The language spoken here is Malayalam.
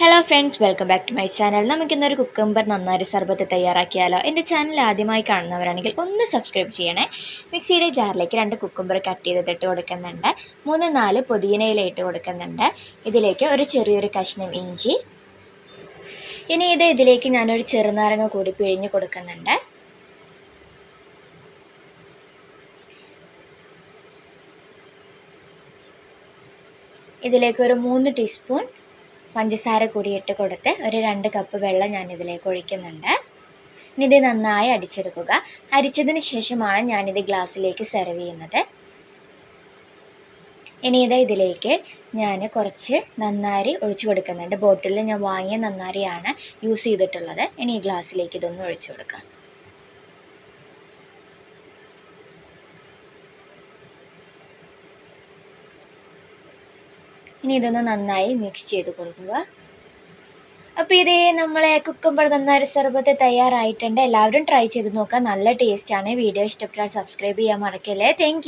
Hello friends, welcome back to my channel. നമുക്കിന്നൊരു കുക്കുംബർ നന്നാരി സർബത്ത് തയ്യാറാക്കിയാലോ. എൻ്റെ ചാനൽ ആദ്യമായി കാണുന്നവരാണെങ്കിൽ ഒന്ന് സബ്സ്ക്രൈബ് ചെയ്യണേ. മിക്സിയുടെ ജാറിലേക്ക് 2 കുക്കുംബർ കട്ട് ചെയ്തിട്ട് കൊടുക്കുന്നുണ്ട്. 3-4 പുതിനയില ഇട്ട് കൊടുക്കുന്നുണ്ട്. ഇതിലേക്ക് ഒരു ചെറിയൊരു കഷ്ണം ഇഞ്ചി. ഇനി ഇതിലേക്ക് ഞാനൊരു ചെറുനാരങ്ങ കൂടി പിഴിഞ്ഞ് കൊടുക്കുന്നുണ്ട്. ഇതിലേക്ക് ഒരു 3 ടീസ്പൂൺ പഞ്ചസാര കൂടി ഇട്ട് കൊടുത്ത് ഒരു 2 കപ്പ് വെള്ളം ഞാനിതിലേക്ക് ഒഴിക്കുന്നുണ്ട്. ഇനി ഇത് നന്നായി അടിച്ചെടുക്കുക. അരിച്ചതിന് ശേഷമാണ് ഞാനിത് ഗ്ലാസ്സിലേക്ക് സെർവ് ചെയ്യുന്നത്. ഇനി ഇതിലേക്ക് ഞാൻ കുറച്ച് നന്നാരി ഒഴിച്ചു കൊടുക്കുന്നുണ്ട്. ബോട്ടിലിൽ ഞാൻ വാങ്ങിയ നന്നാരിയാണ് യൂസ് ചെയ്തിട്ടുള്ളത്. ഇനി ഈ ഗ്ലാസ്സിലേക്ക് ഇതൊന്ന് ഒഴിച്ചു കൊടുക്കാം. ഇനി ഇതൊന്ന് നന്നായി മിക്സ് ചെയ്ത് കൊടുക്കുക. അപ്പോൾ നമ്മളെ കുക്കുംബർ നന്നാരി സർബത്ത് തയ്യാറായിട്ടുണ്ട്. എല്ലാവരും ട്രൈ ചെയ്ത് നോക്കുക. നല്ല ടേസ്റ്റാണ്. വീഡിയോ ഇഷ്ടപ്പെട്ടാൽ സബ്സ്ക്രൈബ് ചെയ്യാൻ മറക്കല്ലേ. Thank you.